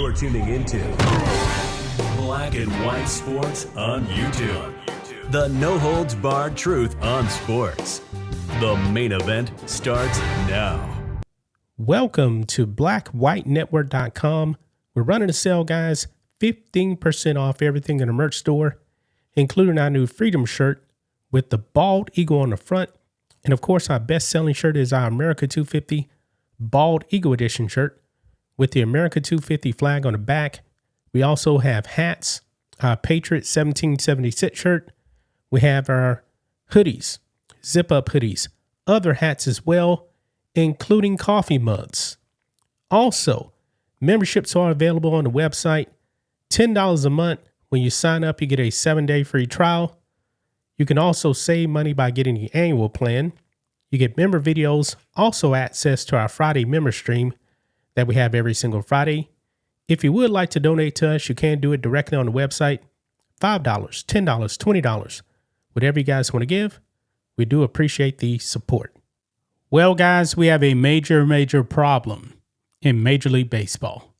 You're tuning into Black and White Sports on YouTube. The no-holds-barred truth on sports. The main event starts now. Welcome to blackwhitenetwork.com. We're running a sale, guys. 15% off everything in the merch store, including our new Freedom shirt with the bald eagle on the front. And of course, our best-selling shirt is our America 250 Bald Eagle Edition shirt with the America 250 flag on the back. We also have hats, our Patriot 1776 shirt. We have our hoodies, zip-up hoodies, other hats as well, including coffee mugs. Also, memberships are available on the website. $10 a month. When you sign up, you get a 7-day free trial. You can also save money by getting the annual plan. You get member videos, also access to our Friday member stream that we have every single Friday. If you would like to donate to us, you can do it directly on the website. $5, $10, $20, whatever you guys want to give. We do appreciate the support. Well, guys, we have a major problem in Major League Baseball.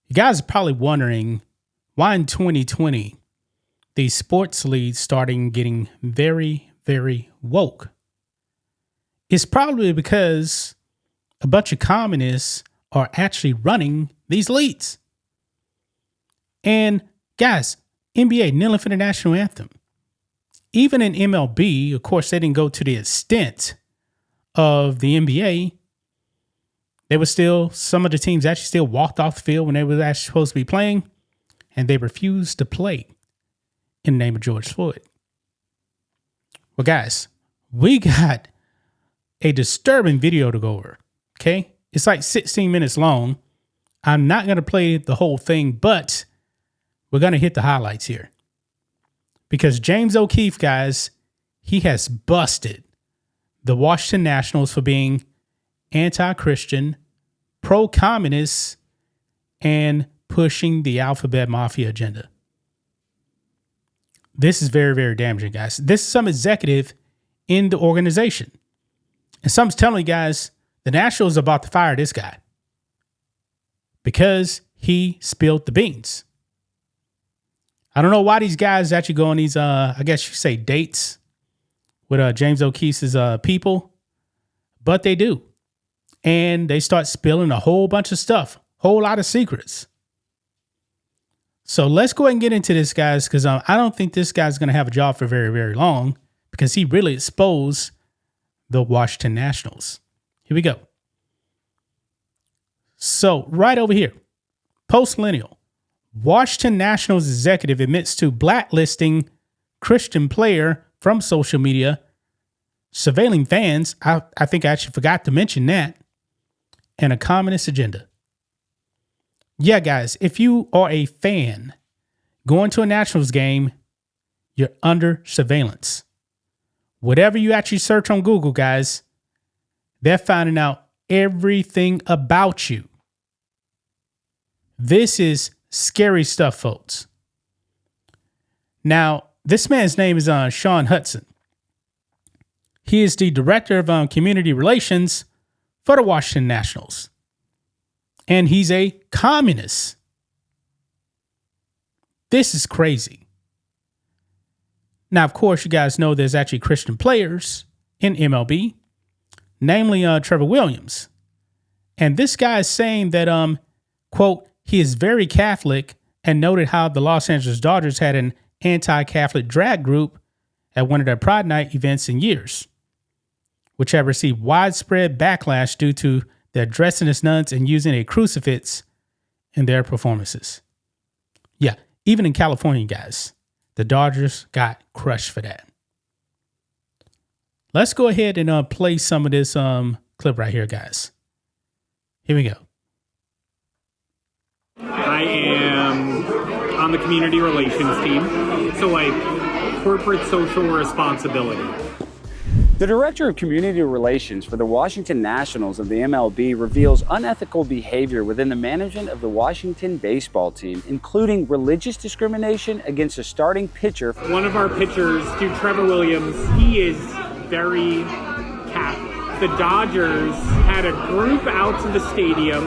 You guys are probably wondering why in 2020 these sports leagues starting getting very woke. It's probably because a bunch of communists are actually running these leagues. And guys, NBA kneeling for the national anthem. Even in MLB, of course, they didn't go to the extent of the NBA. They were still, some of the teams actually still walked off the field when they were actually supposed to be playing, and they refused to play in the name of George Floyd. Well, guys, we got a disturbing video to go over, okay? It's like 16 minutes long. I'm not going to play the whole thing, but we're going to hit the highlights here. Because James O'Keefe, guys, he has busted the Washington Nationals for being anti-Christian, pro-communist, and pushing the alphabet mafia agenda. This is very damaging, guys. This is some executive in the organization. And someone's telling you guys, the Nationals are about to fire this guy because he spilled the beans. I don't know why these guys actually go on these, I guess you say dates with James O'Keefe's people, but they do. And they start spilling a whole bunch of stuff, whole lot of secrets. So let's go ahead and get into this, guys, because I don't think this guy's going to have a job for very long because he really exposed the Washington Nationals. Here we go. So right over here, post-millennial, Washington Nationals executive admits to blacklisting Christian player from social media, surveilling fans. I think I actually forgot to mention that, and a communist agenda. Yeah, guys, if you are a fan going to a Nationals game, you're under surveillance. Whatever you actually search on Google, guys, they're finding out everything about you. This is scary stuff, folks. Now, this man's name is Sean Hudson. He is the director of community relations for the Washington Nationals. And he's a communist. This is crazy. Now, of course, you guys know there's actually Christian players in MLB, namely Trevor Williams. And this guy is saying that, quote, he is very Catholic and noted how the Los Angeles Dodgers had an anti-Catholic drag group at one of their Pride Night events in years, which have received widespread backlash due to their dressing as nuns and using a crucifix in their performances. Yeah, even in California, guys, the Dodgers got crushed for that. Let's go ahead and play some of this clip right here, guys. Here we go. I am on the community relations team, so like corporate social responsibility. The director of community relations for the Washington Nationals of the MLB reveals unethical behavior within the management of the Washington baseball team, including religious discrimination against a starting pitcher. One of our pitchers, dude, Trevor Williams, he is very Catholic. The Dodgers had a group out to the stadium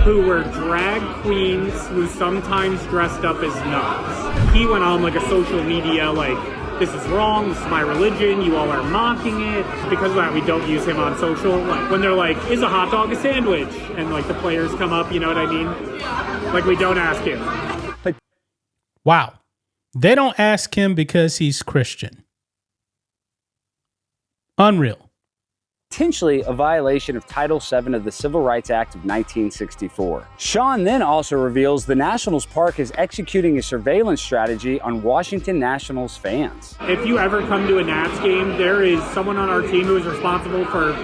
who were drag queens who sometimes dressed up as nuns. He went on like a social media like, this is wrong, this is my religion, you all are mocking it. Because of that, we don't use him on social. Like when they're like, is a hot dog a sandwich? And like the players come up, you know what I mean? Like we don't ask him. Wow. They don't ask him because he's Christian. Unreal. Potentially a violation of Title VII of the Civil Rights Act of 1964. Sean then also reveals the Nationals park is executing a surveillance strategy on Washington Nationals fans. If you ever come to a Nats game, there is someone on our team who is responsible for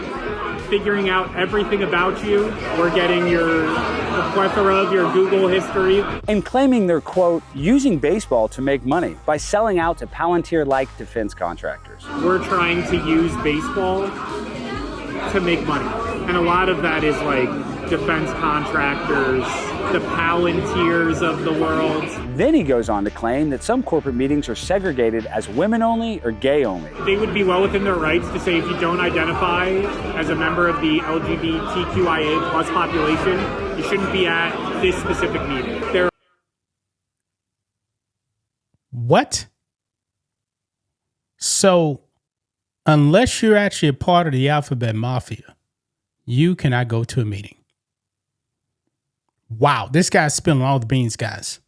figuring out everything about you. We're getting the plethora of your Google history. And claiming they're, quote, using baseball to make money by selling out to Palantir-like defense contractors. We're trying to use baseball to make money. And a lot of that is like defense contractors, the Palantirs of the world. Then he goes on to claim that some corporate meetings are segregated as women only or gay only. They would be well within their rights to say if you don't identify as a member of the LGBTQIA plus population, you shouldn't be at this specific meeting. What? So, unless you're actually a part of the Alphabet Mafia, you cannot go to a meeting. Wow, this guy's spilling all the beans, guys.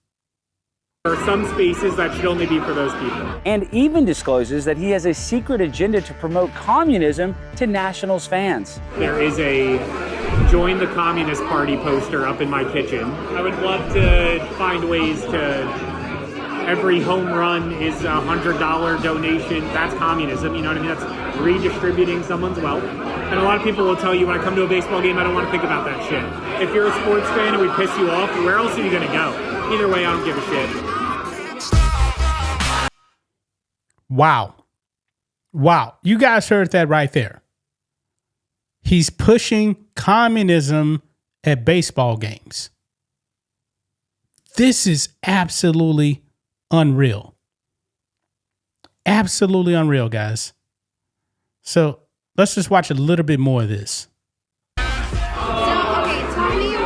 There are some spaces that should only be for those people. And even discloses that he has a secret agenda to promote communism to Nationals fans. There is a join the Communist Party poster up in my kitchen. I would love to find ways to... Every home run is $100 donation. That's communism, you know what I mean? That's redistributing someone's wealth. And a lot of people will tell you when I come to a baseball game, I don't want to think about that shit. If you're a sports fan and we piss you off, where else are you going to go? Either way, I don't give a shit. Wow. Wow. You guys heard that right there. He's pushing communism at baseball games. This is absolutely unreal. Absolutely unreal, guys. So let's just watch a little bit more of this. So, okay, tell me so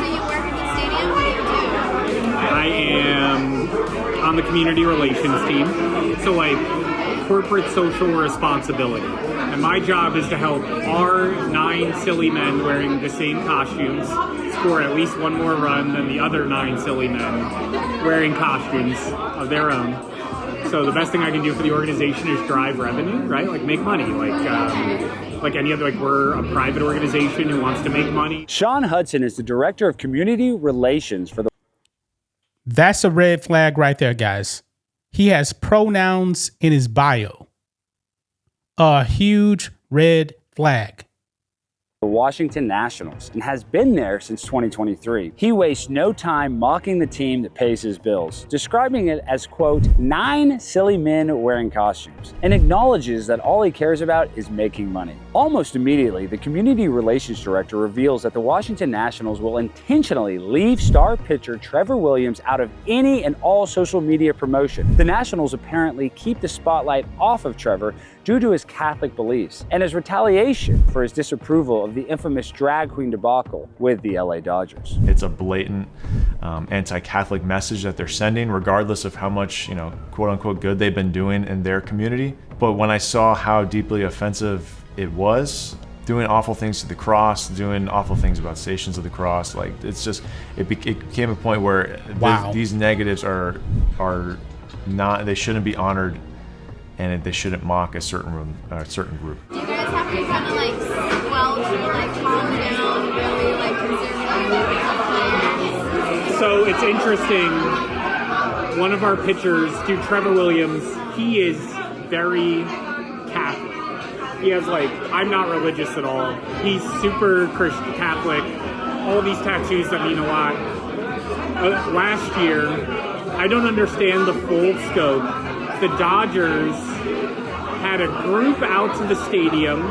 you work at the stadium, what do you do? I am on the community relations team. So like corporate social responsibility. And my job is to help our 9 silly men wearing the same costumes score at least one more run than the other 9 silly men wearing costumes of their own. So the best thing I can do for the organization is drive revenue, right? Like make money, like any other, like we're a private organization who wants to make money. Sean Hudson is the director of community relations for the... That's a red flag right there, guys. He has pronouns in his bio. A huge red flag. Washington Nationals and has been there since 2023. He wastes no time mocking the team that pays his bills, describing it as, quote, 9 silly men wearing costumes, and acknowledges that all he cares about is making money. Almost immediately, the community relations director reveals that the Washington Nationals will intentionally leave star pitcher Trevor Williams out of any and all social media promotion. The Nationals apparently keep the spotlight off of Trevor due to his Catholic beliefs and as retaliation for his disapproval of the infamous drag queen debacle with the LA Dodgers. It's a blatant anti-Catholic message that they're sending, regardless of how much, quote unquote, good they've been doing in their community. But when I saw how deeply offensive it was, doing awful things to the cross, doing awful things about Stations of the Cross, like it became a point where these negatives are not, they shouldn't be honored, and they shouldn't mock a certain group. Do you guys have to kind of like squelch or like calm down, really like conservative players? So it's interesting. One of our pitchers, dude, Trevor Williams, he is very Catholic. He has I'm not religious at all. He's super Christian Catholic. All these tattoos that mean a lot. Last year, I don't understand the full scope. The Dodgers had a group out to the stadium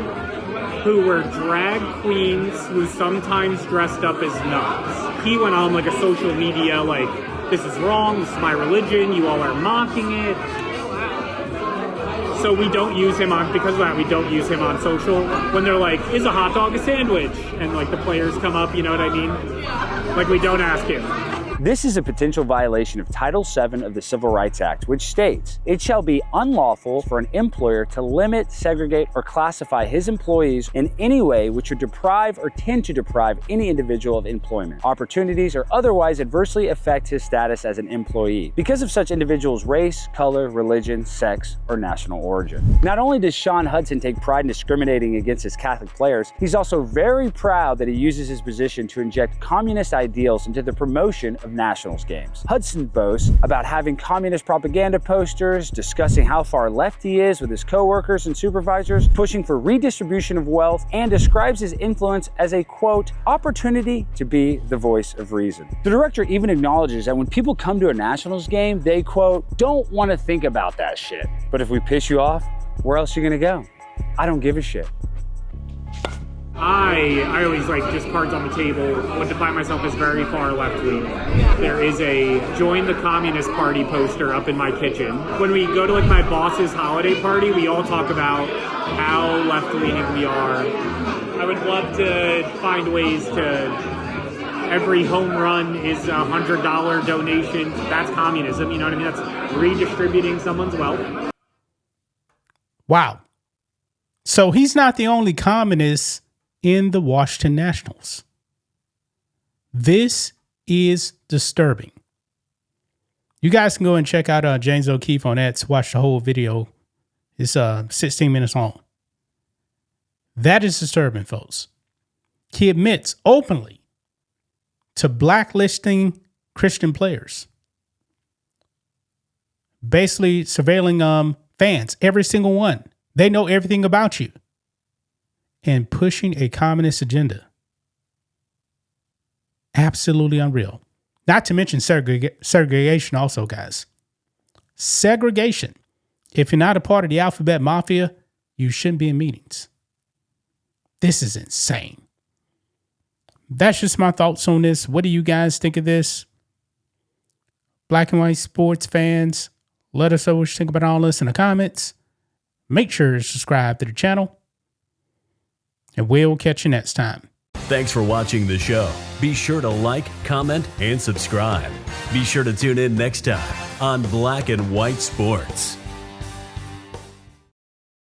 who were drag queens who sometimes dressed up as nuns. He went on a social media this is wrong, this is my religion, you all are mocking it. So we don't use him on, because of that, we don't use him on social. When they're like, is a hot dog a sandwich? And like the players come up, you know what I mean? Like we don't ask him. This is a potential violation of Title VII of the Civil Rights Act, which states, "It shall be unlawful for an employer to limit, segregate, or classify his employees in any way which would deprive or tend to deprive any individual of employment, opportunities, or otherwise adversely affect his status as an employee because of such individual's race, color, religion, sex, or national origin." Not only does Sean Hudson take pride in discriminating against his Catholic players, he's also very proud that he uses his position to inject communist ideals into the promotion of Nationals games. Hudson boasts about having communist propaganda posters, discussing how far left he is with his coworkers and supervisors, pushing for redistribution of wealth, and describes his influence as a, quote, opportunity to be the voice of reason. The director even acknowledges that when people come to a Nationals game, they, quote, don't want to think about that shit. But if we piss you off, where else are you gonna go? I don't give a shit. I always like just cards on the table, would define myself as very far left leaning. There is a join the Communist Party poster up in my kitchen. When we go to like my boss's holiday party, we all talk about how left leaning we are. I would love to find ways to, every home run is $100 donation. That's communism, you know what I mean? That's redistributing someone's wealth. Wow. So he's not the only communist in the Washington Nationals. This is disturbing. You guys can go and check out James O'Keefe on X, watch the whole video. It's 16 minutes long. That is disturbing, folks. He admits openly to blacklisting Christian players. Basically surveilling fans, every single one. They know everything about you. And pushing a communist agenda. Absolutely unreal. Not to mention segregation also, guys. Segregation. If you're not a part of the alphabet mafia, you shouldn't be in meetings. This is insane. That's just my thoughts on this. What do you guys think of this? Black and white sports fans, let us know what you think about all this in the comments. Make sure to subscribe to the channel. And we'll catch you next time. Thanks for watching the show. Be sure to like, comment, and subscribe. Be sure to tune in next time on Black and White Sports.